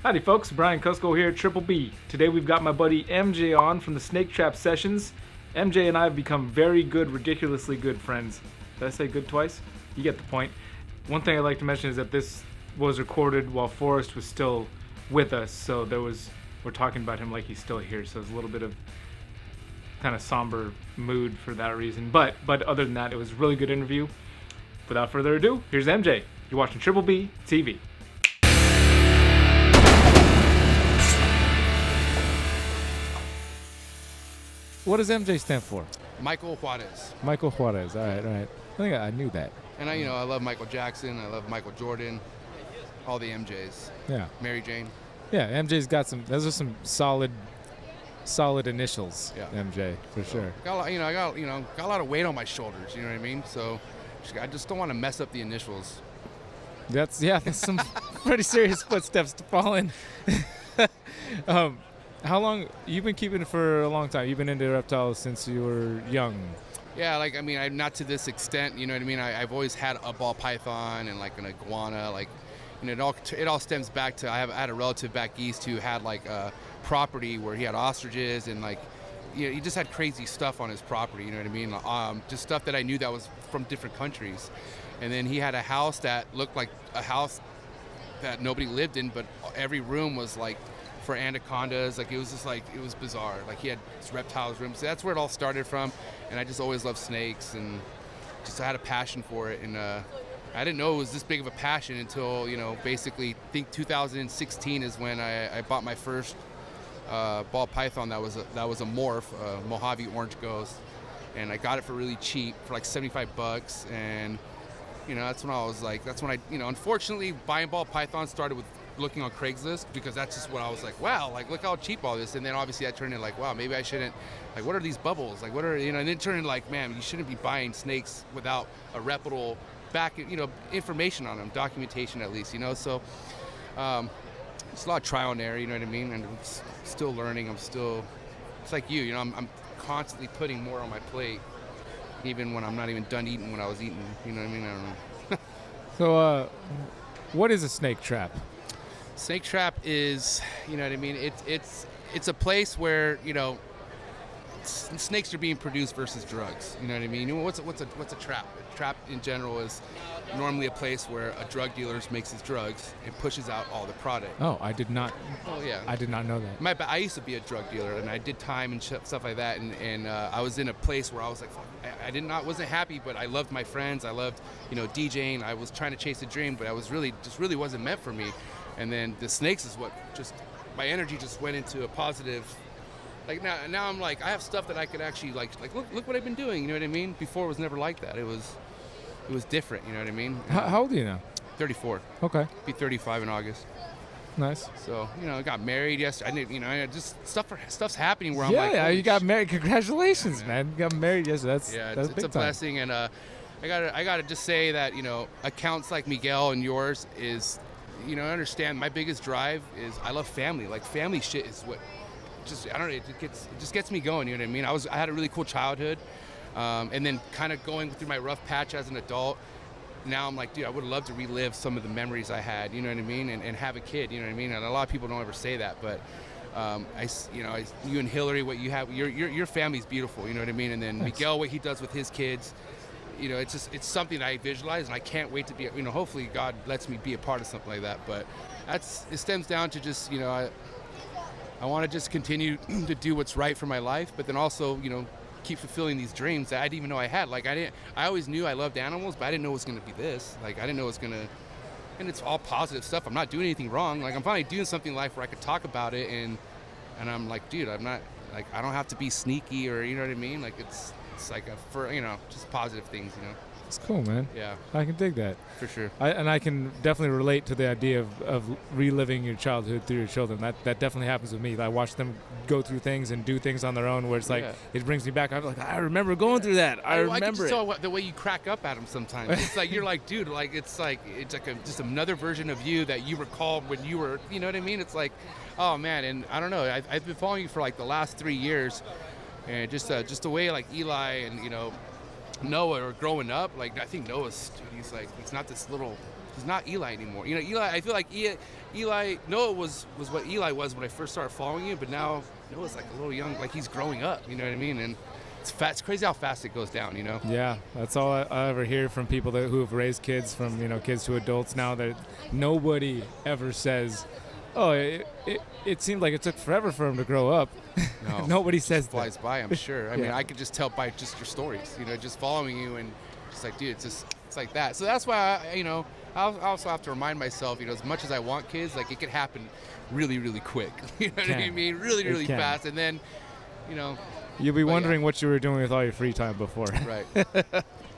Howdy folks, Brian Cusco here at Triple B. Today we've got my buddy MJ on from the Snake Trap Sessions. MJ and I have become very good, ridiculously good friends. Did I say good twice? You get the point. One thing I'd like to mention is that this was recorded while Forrest was still with us, so we're talking about him like he's still here, so it's a little bit of kind of somber mood for that reason. But other than that, it was a really good interview. Without further ado, here's MJ. You're watching Triple B TV. What does MJ stand for? Michael Juarez. Michael Juarez. All right. I think I knew that. And I love Michael Jackson. I love Michael Jordan. All the MJs. Yeah. Mary Jane. Yeah, MJ's got some. Those are some solid initials. Yeah. MJ for sure. I got a lot of weight on my shoulders. You know what I mean? So I just don't want to mess up the initials. That's some pretty serious footsteps to fall in. How long you've been keeping it for a long time? You've been into reptiles since you were young. Yeah, I'm not to this extent. You know what I mean? I've always had a ball python and like an iguana. It all stems back to I had a relative back east who had like a property where he had ostriches and he just had crazy stuff on his property. You know what I mean? Just stuff that I knew that was from different countries. And then he had a house that looked like a house that nobody lived in, but every room was like for anacondas. It was bizarre. He had reptiles rooms. So that's where it all started from. And I just always loved snakes and I had a passion for it. And I didn't know it was this big of a passion until, basically I think 2016 is when I bought my first ball python that was a morph, Mojave Orange Ghost. And I got it for really cheap, for like $75. And, that's when unfortunately buying ball pythons started with looking on Craigslist, because that's just what I was like, wow, look how cheap all this. And then obviously I turned into wow, maybe I shouldn't, what are these bubbles? What are, and then it turned into man, you shouldn't be buying snakes without a reputable back, information on them, documentation at least, so it's a lot of trial and error, you know what I mean? And I'm still learning. It's like you, I'm constantly putting more on my plate, even when I'm not even done eating what I was eating, you know what I mean? I don't know. So, what is a snake trap? Snake trap is, you know what I mean? It's a place where, snakes are being produced versus drugs. You know what I mean? What's a trap? A trap in general is normally a place where a drug dealer makes his drugs and pushes out all the product. Oh, I did not. Oh yeah. I did not know that. I used to be a drug dealer and I did time and stuff like that. And I was in a place where I was like, fuck, I wasn't happy, but I loved my friends. I loved, DJing. I was trying to chase a dream, but I was really wasn't meant for me. And then the snakes is what my energy just went into a positive. Now I'm I have stuff that I could actually look what I've been doing. You know what I mean? Before it was never like that. It was different. You know what I mean? How old are you now? 34. Okay. Be 35 in August. Nice. So I got married yesterday. I just stuff's happening where I'm yeah, you got married. Congratulations, man! You got married yesterday. That's it's a blessing. And I gotta just say that accounts like Miguel and yours is. I understand my biggest drive is I love family. Family shit is what I don't know, it just gets me going, you know what I mean? I had a really cool childhood, and then kind of going through my rough patch as an adult. Now I'm like, dude, I would love to relive some of the memories I had, you know what I mean? And have a kid, you know what I mean? And a lot of people don't ever say that, but you and Hillary, what you have, your family's beautiful, you know what I mean? And then Thanks. Miguel, what he does with his kids, it's something I visualize, and I can't wait to be, hopefully God lets me be a part of something like that. But it stems down to just, I want to just continue to do what's right for my life, but then also, keep fulfilling these dreams that I didn't even know I had. I always knew I loved animals, but I didn't know it was going to be this. I didn't know it was going to, and it's all positive stuff. I'm not doing anything wrong. I'm finally doing something in life where I could talk about it, and I'm like, dude, I'm not, I don't have to be sneaky or, you know what I mean? It's just positive things, It's cool, man. Yeah. I can dig that. For sure. I can definitely relate to the idea of reliving your childhood through your children. That definitely happens with me. I watch them go through things and do things on their own where it's it brings me back. I'm like, I remember going through that. I remember can just tell the way you crack up at them sometimes. It's you're like, dude, it's just another version of you that you recall when you were, you know what I mean? It's like, oh man. And I don't know. I've been following you for the last 3 years. And just the way Eli and Noah are growing up, I think Noah's, dude, he's not this little he's not Eli anymore. You know, Eli, I feel like Eli Noah was what Eli was when I first started following you, but now Noah's like a little young, like he's growing up, you know what I mean? And it's crazy how fast it goes down, you know? Yeah, that's all I ever hear from people who have raised kids, from, you know, kids to adults now, that nobody ever says, oh, it seemed like it took forever for him to grow up. No, Nobody says that. Flies by, I'm sure. I Yeah. mean, I could just tell by just your stories, you know, just following you and just like, dude, it's like that. So that's why, I also have to remind myself, you know, as much as I want kids, like it could happen really, really quick. You know what I mean? Really, really fast. And then, you know. You'll be wondering what you were doing with all your free time before. Right.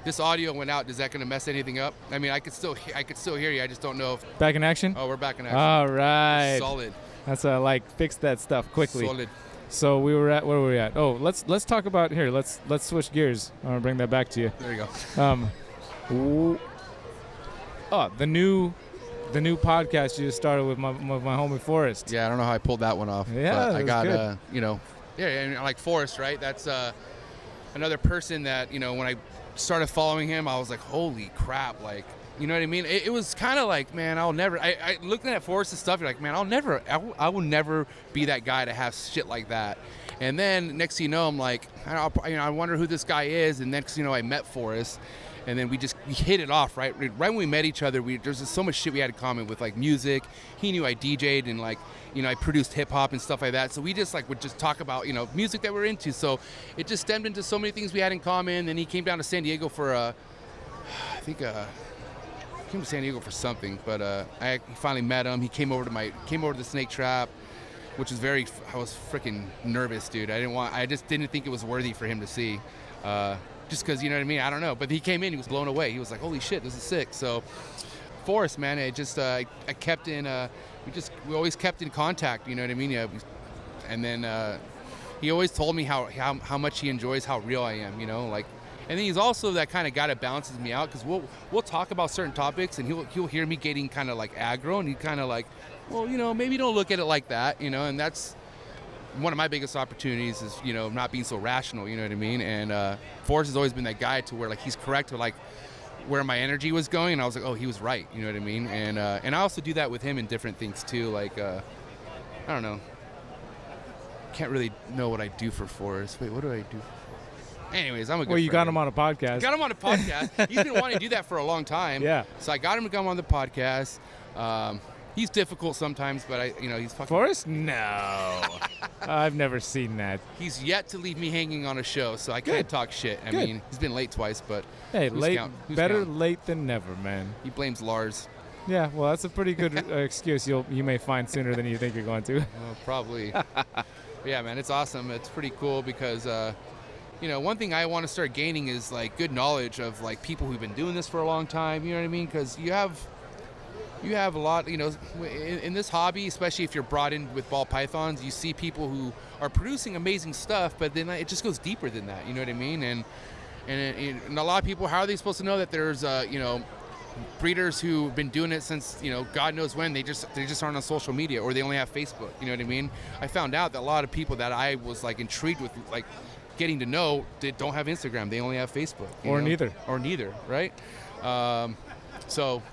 This audio went out. Is that going to mess anything up? I mean, I could still hear you. I just don't know if. Back in action? Oh, we're back in action. All right. Solid. That's fix that stuff quickly. Solid. So where were we at? Oh, let's talk about here. Let's switch gears. I'm gonna bring that back to you. There you go. The new podcast you just started with my homie Forrest. Yeah, I don't know how I pulled that one off. Yeah, but I got good. and like Forrest, right? That's another person that, you know, when I started following him, I was like, holy crap, like, you know what I mean? It was kind of like, man, I'll never. I looking at Forrest's stuff, you're like, man, I will never be that guy to have shit like that. And then next thing you know, I'm like, I wonder who this guy is. And next thing you know, I met Forrest. And then we hit it off, right? Right when we met each other, there's just so much shit we had in common with, like, music. He knew I DJ'd and, like, you know, I produced hip-hop and stuff like that. So we just, like, would just talk about, you know, music that we're into. So it just stemmed into so many things we had in common. Then he came down to San Diego for, he came to San Diego for something. But I finally met him. He came over to the Snake Trap, which was I was freaking nervous, dude. I just didn't think it was worthy for him to see. Just because, you know what I mean? I don't know. But he came in, he was blown away. He was like, holy shit, this is sick. So Forrest, man, I kept in, we always kept in contact, you know what I mean? Yeah, and then he always told me how much he enjoys how real I am, you know? Like, and then he's also that kind of guy that balances me out, because we'll talk about certain topics and he'll hear me getting kind of like aggro, and he kind of like, well, you know, maybe don't look at it like that, you know? And that's one of my biggest opportunities is, you know, not being so rational, you know what I mean? And Forrest has always been that guy to where, like, he's correct to, like, where my energy was going, and I was like, oh, he was right, you know what I mean? And I also do that with him in different things too, like, I don't know, can't really know what I do for Forrest. Wait, what do I do? Anyways, I'm a good Well, you got friend. him on a podcast. Got him on a podcast. He's been wanting to do that for a long time. Yeah. So I got him to come on the podcast. He's difficult sometimes, but he's fucking. Forrest? No. I've never seen that. He's yet to leave me hanging on a show, so I can't talk shit. I mean, he's been late twice, but hey, who's better counting? late than never, man. He blames Lars. Yeah, well, that's a pretty good excuse you may find sooner than you think you're going to. Probably. But yeah, man, it's awesome. It's pretty cool because, one thing I want to start gaining is, like, good knowledge of, like, people who've been doing this for a long time. You know what I mean? Because you have a lot, you know, in this hobby, especially if you're brought in with ball pythons, you see people who are producing amazing stuff, but then it just goes deeper than that. You know what I mean? And a lot of people, how are they supposed to know that there's, breeders who've been doing it since, you know, God knows when? They just aren't on social media, or they only have Facebook. You know what I mean? I found out that a lot of people that I was, like, intrigued with, like, getting to know, they don't have Instagram. They only have Facebook. Or neither, right? So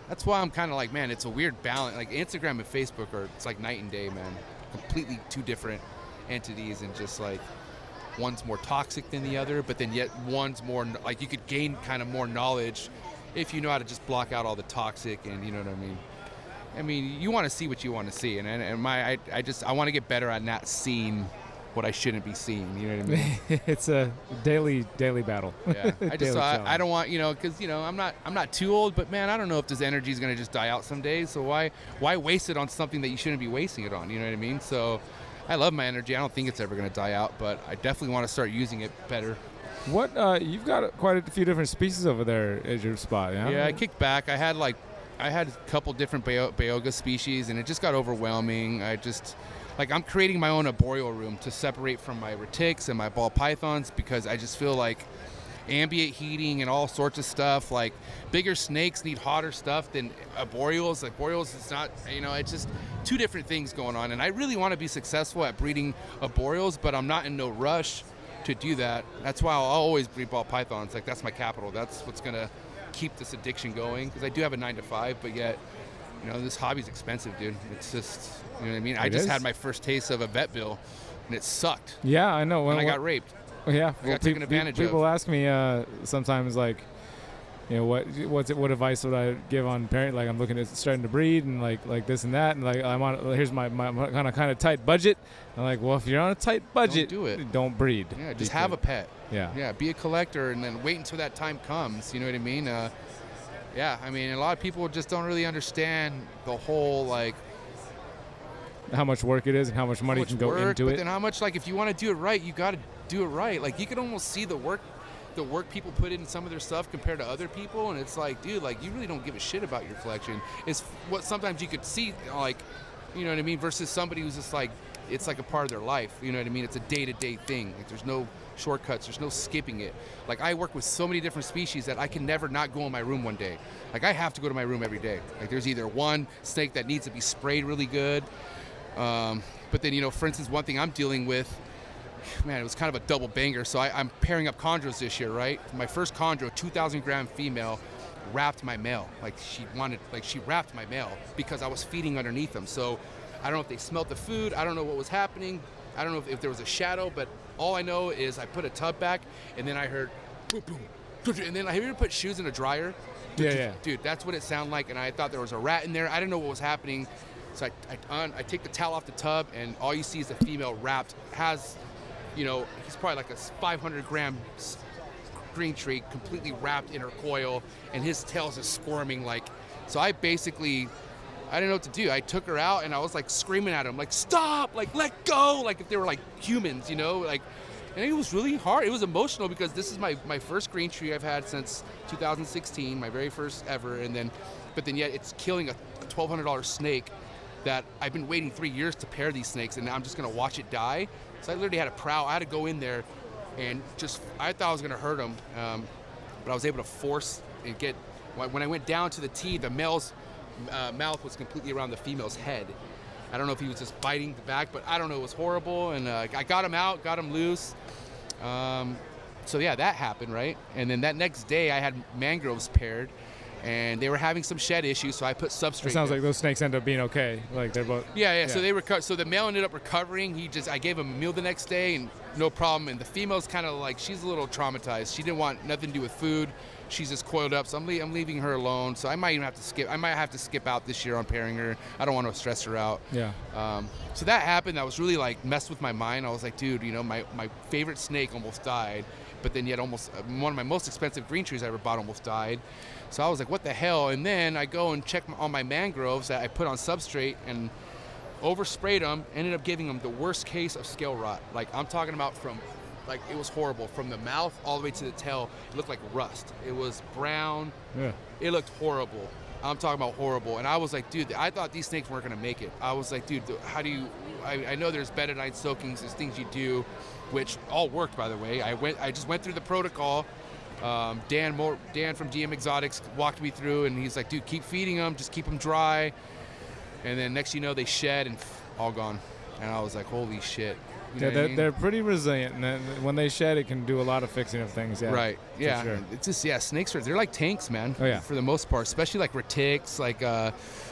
that's why I'm kind of like, man, it's a weird balance. Like, Instagram and Facebook it's like night and day, man. Completely two different entities, and just, like, one's more toxic than the other, but then yet one's more, like, you could gain kind of more knowledge if you know how to just block out all the toxic, and you know what I mean? I mean, you want to see what you want to see, and I want to get better at not seeing what I shouldn't be seeing, you know what I mean? It's a daily battle. Yeah, I don't want, because, I'm not too old, but man, I don't know if this energy is going to just die out someday. So why waste it on something that you shouldn't be wasting it on? You know what I mean? So I love my energy. I don't think it's ever going to die out, but I definitely want to start using it better. What you've got quite a few different species over there at your spot, yeah? Yeah, I kicked back. I had a couple different Bayoga species, and it just got overwhelming. I'm creating my own arboreal room to separate from my retics and my ball pythons, because I just feel like ambient heating and all sorts of stuff, like, bigger snakes need hotter stuff than arboreals. Like, arboreals is not, it's just two different things going on. And I really want to be successful at breeding arboreals, but I'm not in no rush to do that. That's why I'll always breed ball pythons. Like, that's my capital. That's what's going to keep this addiction going, because I do have a 9-to-5, but yet, you know, this hobby's expensive, dude. It's just, you know what I mean? I just had my first taste of a vet bill, and it sucked. Yeah, I know. And I got raped. Yeah. I got taken advantage of. People ask me sometimes, like, you know, what advice would I give on parent? Like, I'm looking at starting to breed and like this and that, and like here's my kind of tight budget. I'm like, well, if you're on a tight budget, don't do it. Don't breed. Yeah, just have a pet. Yeah. Yeah, be a collector and then wait until that time comes. You know what I mean? Yeah, I mean, a lot of people just don't really understand the whole, like, how much work it is and how much money can go into it. But then how much, like, if you want to do it right, you got to do it right. Like, you can almost see the work people put in some of their stuff compared to other people, and it's like, dude, like, you really don't give a shit about your collection. It's what sometimes you could see, like, you know what I mean, versus somebody who's just like, it's like a part of their life. You know what I mean? It's a day-to-day thing. Like, there's no shortcuts. There's no skipping it. Like, I work with so many different species that I can never not go in my room one day. Like, I have to go to my room every day. Like, there's either one snake that needs to be sprayed really good, but then, you know, for instance, one thing I'm dealing with, man, it was kind of a double banger. So I'm pairing up chondros this year, right? My first chondro, 2,000 gram female, wrapped my male. Like, she wrapped my male because I was feeding underneath them. So I don't know if they smelled the food. I don't know what was happening. I don't know if there was a shadow, but all I know is I put a tub back, and then I heard boom, boom, and then I hear you put shoes in a dryer. Yeah. Dude, that's what it sounded like, and I thought there was a rat in there. I didn't know what was happening. So I take the towel off the tub, and all you see is the female wrapped, has, you know, he's probably like a 500 gram green tree completely wrapped in her coil, and his tail's just squirming, like. So I didn't know what to do. I took her out, and I was like screaming at him, like, stop, like, let go, like if they were like humans, you know, like. And it was really hard. It was emotional because this is my first green tree I've had since 2016, my very first ever, but then yet it's killing a $1,200 snake that I've been waiting 3 years to pair these snakes, and now I'm just gonna watch it die. So I literally had a prowl. I had to go in there, and I thought I was gonna hurt him, but I was able to force and get. When I went down to the tee, the male's mouth was completely around the female's head. I don't know if he was just biting the back, but I don't know. It was horrible, and I got him out, got him loose. So yeah, that happened, right? And then that next day, I had mangroves paired, and they were having some shed issues, so I put substrate. It sounds like those snakes end up being okay. Like, they're both. Yeah. So they so the male ended up recovering. I gave him a meal the next day, and no problem. And the female's kind of like, she's a little traumatized. She didn't want nothing to do with food. She's just coiled up, so I'm leaving her alone. So I might even have to skip. I might have to skip out this year on pairing her. I don't want to stress her out. Yeah. So that happened. That was really like messed with my mind. I was like, dude, you know, my favorite snake almost died, but then yet almost one of my most expensive green trees I ever bought almost died. So I was like, what the hell? And then I go and check on my mangroves that I put on substrate and oversprayed them. Ended up giving them the worst case of scale rot. Like, I'm talking about like, it was horrible. From the mouth all the way to the tail, it looked like rust. It was brown. Yeah. It looked horrible. I'm talking about horrible. And I was like, dude, I thought these snakes weren't going to make it. I was like, dude, how do you, I know there's betadine soakings, there's things you do, which all worked, by the way. I just went through the protocol. Dan from DM Exotics walked me through, and he's like, dude, keep feeding them, just keep them dry. And then next you know, they shed and all gone. And I was like, holy shit. You know they're pretty resilient, and when they shed, it can do a lot of fixing of things. Yeah, right. Yeah, sure. It's just snakes they're like tanks, man. Oh yeah. For the most part, especially like retics. Like,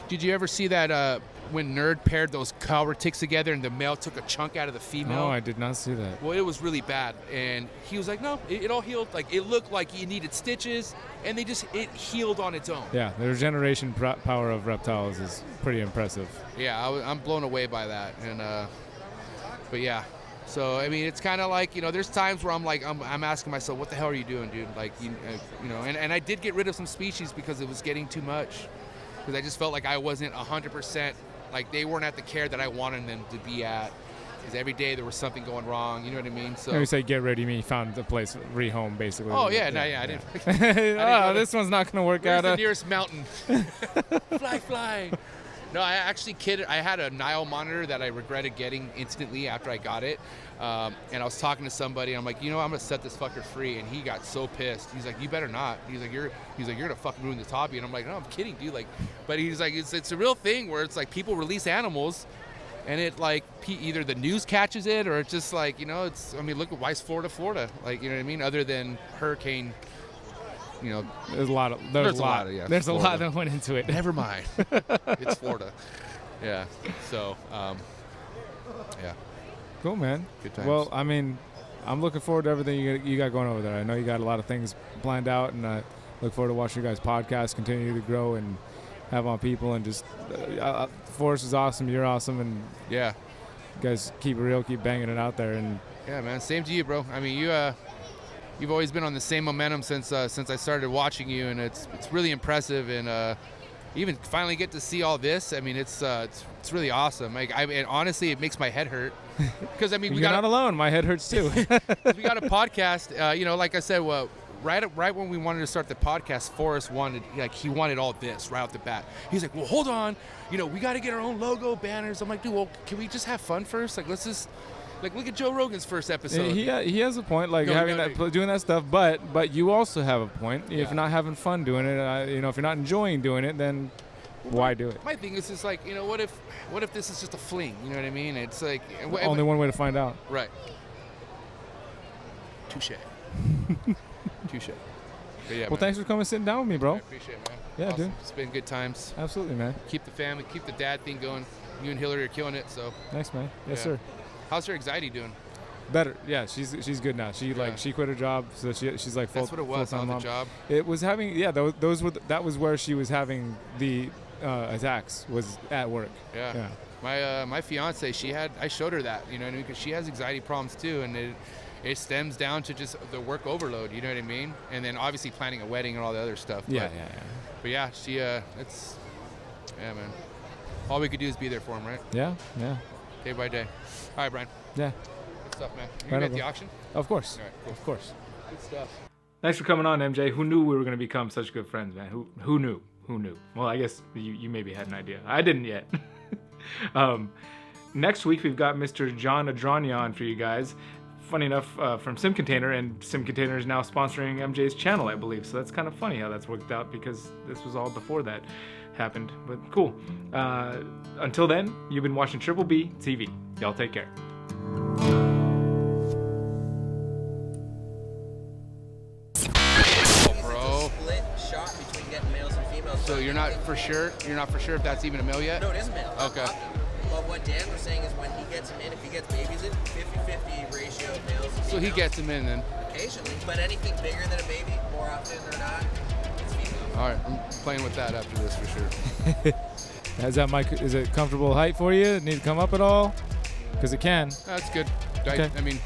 did you ever see that when Nerd paired those cow retics together, and the male took a chunk out of the female? No, I did not see that. Well, it was really bad, and he was like, no, it all healed. Like, it looked like he needed stitches, and it healed on its own. Yeah, the regeneration power of reptiles is pretty impressive. Yeah, I'm blown away by that, and but yeah. So, I mean, it's kind of like, you know, there's times where I'm like, I'm asking myself, what the hell are you doing, dude? Like, you know, and I did get rid of some species because it was getting too much. Because I just felt like I wasn't 100%, like they weren't at the care that I wanted them to be at. Because every day there was something going wrong, you know what I mean? So when you say get rid, you mean you found the place, rehome, basically. Oh, yeah, I didn't. This one's not going to work out. Where's the nearest mountain? Fly. No, I actually kidded. I had a Nile monitor that I regretted getting instantly after I got it. And I was talking to somebody. I'm like, you know, I'm going to set this fucker free. And he got so pissed. He's like, you better not. He's like, you're going to fucking ruin this hobby. And I'm like, no, I'm kidding, dude. Like, but he's like, it's a real thing where it's like people release animals and it like either the news catches it or it's just like, you know, look at why is Florida. Like, you know what I mean? Other than hurricane There's a lot. There's a lot. Yeah, there's Florida. a lot that went into it. Never mind. It's Florida. Yeah. So, yeah. Cool, man. Good times. Well, I mean, I'm looking forward to everything you got going over there. I know you got a lot of things planned out, and I look forward to watching your guys' podcast continue to grow and have on people. And just Forrest is awesome. You're awesome, and yeah, you guys keep it real, keep banging it out there. And yeah, man. Same to you, bro. I mean, you've always been on the same momentum since I started watching you, and it's really impressive. And even finally get to see all this. I mean, it's really awesome. Like, and honestly, it makes my head hurt because I mean, you're not alone. My head hurts too. We got a podcast. Like I said, right when we wanted to start the podcast, Forrest he wanted all this right off the bat. He's like, well, hold on, we got to get our own logo, banners. I'm like, dude, well, can we just have fun first? Like, let's just. Like, look at Joe Rogan's first episode. He has a point, like doing that stuff. But you also have a point. Yeah. If you're not having fun doing it, if you're not enjoying doing it, then why do it? My thing is just like, what if this is just a fling? You know what I mean? It's like only one way to find out. Right. Touche. Touche. Yeah, well, thanks for coming and sitting down with me, bro. I appreciate it, man. Yeah, awesome. dude. It's been good times. Absolutely, man. Keep the family, keep the dad thing going. You and Hillary are killing it. So. Thanks, man. Yes, sir. How's her anxiety doing? Better, yeah. She's good now. She quit her job, so she's like full. That's what it was on the job. It was having that was where she was having the attacks, was at work. Yeah. My fiance, I showed her that, you know what I mean, because she has anxiety problems too, and it stems down to just the work overload, you know what I mean, and then obviously planning a wedding and all the other stuff. Yeah. But yeah, man. All we could do is be there for him, right? Yeah. Day by day. All right, Brian. Yeah. Good stuff, man. You gonna be at the auction? Of course. All right, cool. Of course. Good stuff. Thanks for coming on, MJ. Who knew we were going to become such good friends, man? Who knew? Who knew? Well, I guess you maybe had an idea. I didn't yet. Next week, we've got Mr. John Adrania on for you guys. Funny enough, from Sim Container, and Sim Container is now sponsoring MJ's channel, I believe. So that's kind of funny how that's worked out, because this was all before that happened. But cool. Until then, you've been watching Triple B TV. Y'all take care. So you're not for sure if that's even a male yet? No, it is a male. Okay. But what Dan was saying is when he gets him in, if he gets babies in, 50-50 ratio of males and females. So he gets him in then? Occasionally. But anything bigger than a baby, more often or not, it's female. All right, I'm playing with that after this for sure. Is it comfortable height for you? Need to come up at all? Because it can. That's good. Okay. I mean,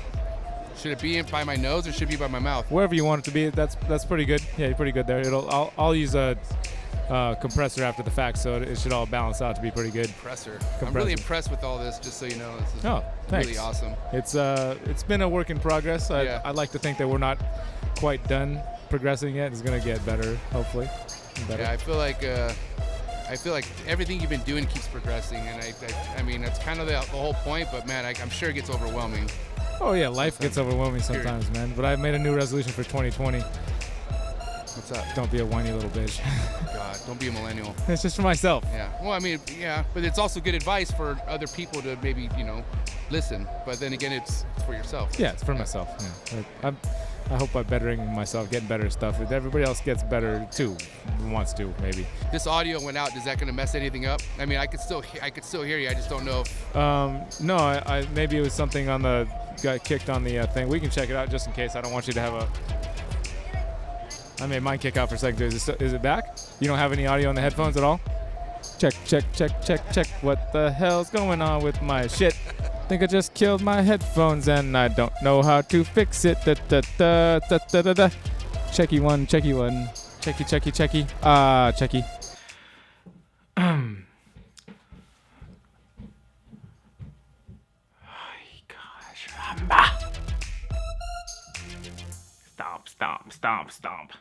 should it be by my nose or should it be by my mouth? Wherever you want it to be, that's pretty good. Yeah, you're pretty good there. I'll use a compressor after the fact, so it should all balance out to be pretty good. Compressor. I'm really impressed with all this, just so you know. This is thanks. Really awesome. It's been a work in progress. I'd like to think that we're not quite done progressing yet. It's gonna get better, hopefully. Better. Yeah, I feel like everything you've been doing keeps progressing, and I mean that's kind of the whole point. But man, I'm sure it gets overwhelming. Oh yeah, life gets overwhelming sometimes, man. But I've made a new resolution for 2020. What's up? Don't be a whiny little bitch. God, don't be a millennial. It's just for myself. Yeah. Well, I mean, yeah, but it's also good advice for other people to maybe, listen. But then again, it's for yourself. Yeah, it's for myself. Yeah. I hope by bettering myself, getting better stuff. If everybody else gets better too, wants to maybe. This audio went out. Is that going to mess anything up? I mean, I could still hear you. I just don't know. No, I maybe it was something on the got kicked on the thing. We can check it out just in case. I don't want you to have a. I made mine kick out for a second. Is it back? You don't have any audio on the headphones at all? Check. What the hell's going on with my shit? Think I just killed my headphones and I don't know how to fix it. Checky one. Checky. Checky. Gosh. Stomp.